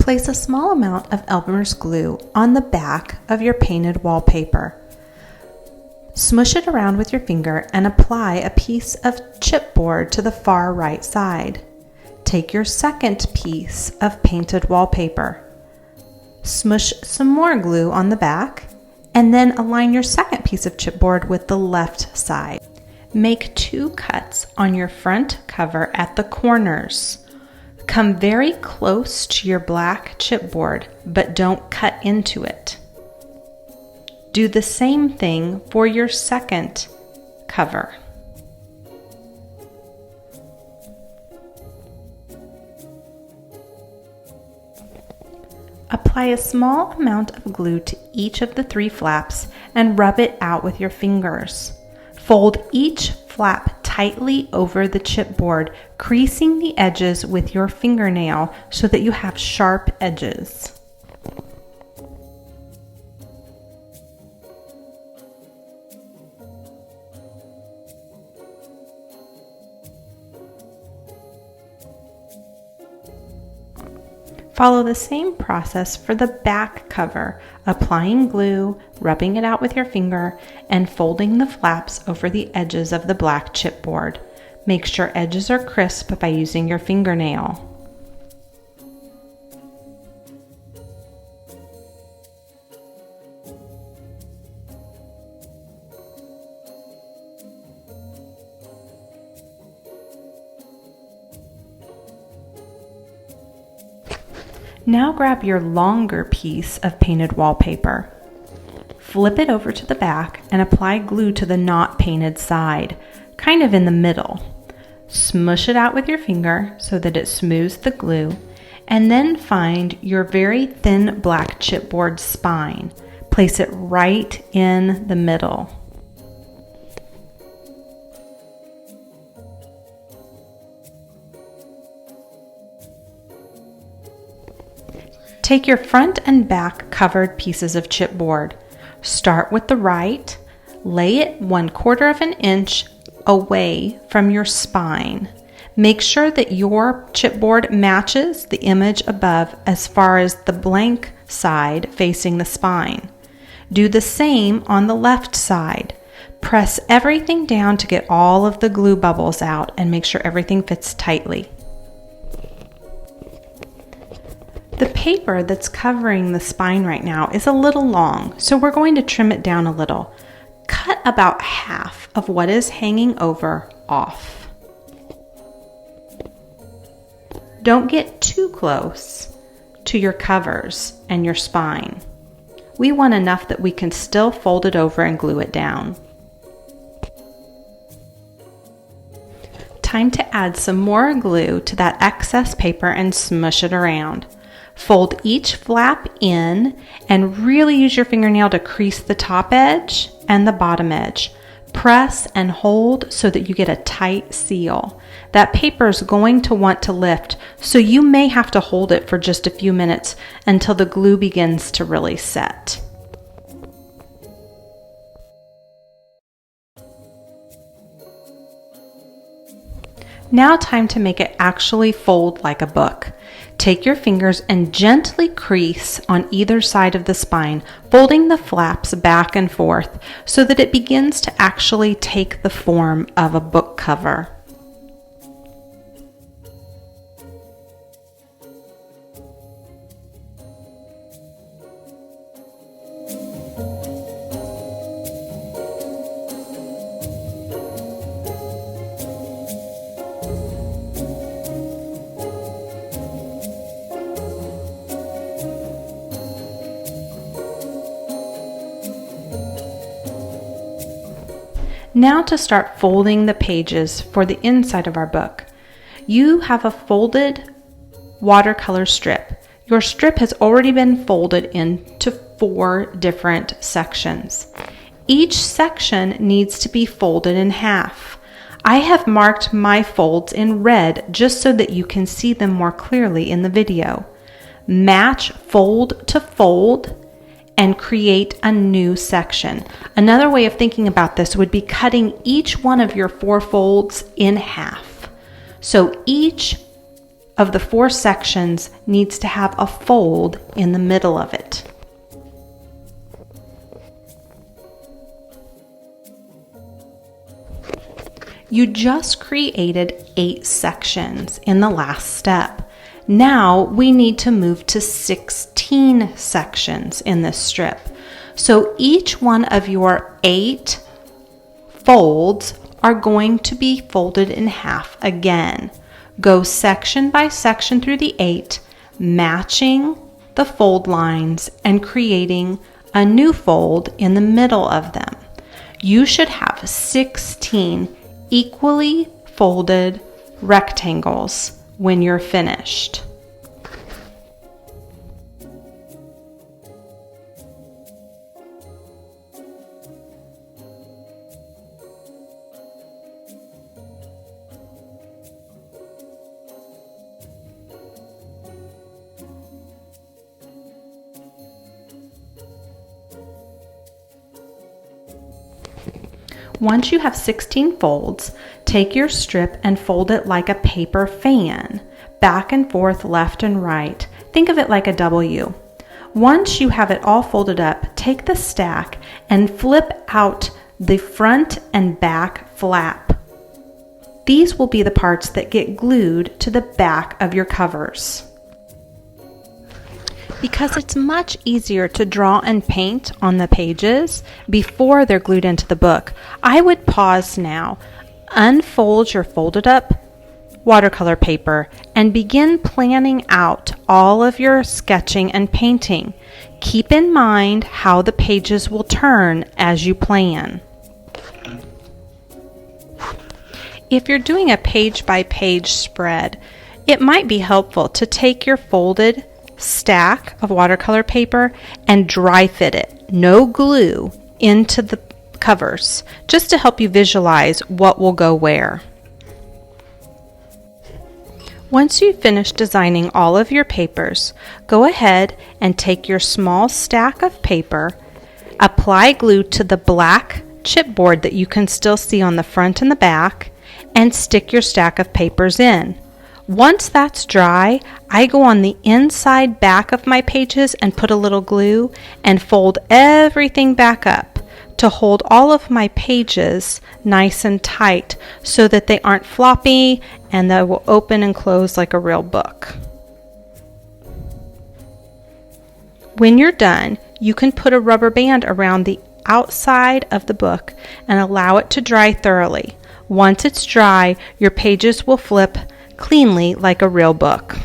Place a small amount of Elmer's glue on the back of your painted wallpaper. Smush it around with your finger and apply a piece of chipboard to the far right side. Take your second piece of painted wallpaper. Smush some more glue on the back and then align your second piece of chipboard with the left side. Make 2 cuts on your front cover at the corners. Come very close to your black chipboard, but don't cut into it. Do the same thing for your second cover. Apply a small amount of glue to each of the 3 flaps and rub it out with your fingers. Fold each flap tightly over the chipboard, creasing the edges with your fingernail so that you have sharp edges. Follow the same process for the back cover, applying glue, rubbing it out with your finger, and folding the flaps over the edges of the black chipboard. Make sure edges are crisp by using your fingernail. Now grab your longer piece of painted wallpaper. Flip it over to the back and apply glue to the not painted side, kind of in the middle. Smush it out with your finger so that it smooths the glue, and then find your very thin black chipboard spine. Place it right in the middle. Take your front and back covered pieces of chipboard. Start with the right, lay it 1/4 of an inch away from your spine. Make sure that your chipboard matches the image above as far as the blank side facing the spine. Do the same on the left side. Press everything down to get all of the glue bubbles out and make sure everything fits tightly. The paper that's covering the spine right now is a little long, so we're going to trim it down a little. Cut about half of what is hanging over off. Don't get too close to your covers and your spine. We want enough that we can still fold it over and glue it down. Time to add some more glue to that excess paper and smush it around. Fold each flap in and really use your fingernail to crease the top edge and the bottom edge. Press and hold so that you get a tight seal. That paper is going to want to lift, so you may have to hold it for just a few minutes until the glue begins to really set. Now time to make it actually fold like a book. Take your fingers and gently crease on either side of the spine, folding the flaps back and forth so that it begins to actually take the form of a book cover. Now to start folding the pages for the inside of our book. You have a folded watercolor strip. Your strip has already been folded into 4 different sections. Each section needs to be folded in half. I have marked my folds in red just so that you can see them more clearly in the video. Match fold to fold and create a new section. Another way of thinking about this would be cutting each one of your 4 folds in half. So each of the 4 sections needs to have a fold in the middle of it. You just created 8 sections in the last step. Now we need to move to 16 sections in this strip. So each one of your 8 folds are going to be folded in half again. Go section by section through the 8, matching the fold lines and creating a new fold in the middle of them. You should have 16 equally folded rectangles when you're finished. Once you have 16 folds, take your strip and fold it like a paper fan, back and forth, left and right. Think of it like a W. Once you have it all folded up, take the stack and flip out the front and back flap. These will be the parts that get glued to the back of your covers. Because it's much easier to draw and paint on the pages before they're glued into the book, I would pause now, unfold your folded up watercolor paper, and begin planning out all of your sketching and painting. Keep in mind how the pages will turn as you plan. If you're doing a page by page spread, it might be helpful to take your folded stack of watercolor paper and dry fit it, no glue, into the covers, just to help you visualize what will go where. Once you've finished designing all of your papers, go ahead and take your small stack of paper, apply glue to the black chipboard that you can still see on the front and the back, and stick your stack of papers in. Once that's dry, I go on the inside back of my pages and put a little glue and fold everything back up to hold all of my pages nice and tight so that they aren't floppy and they will open and close like a real book. When you're done, you can put a rubber band around the outside of the book and allow it to dry thoroughly. Once it's dry, your pages will flip cleanly like a real book.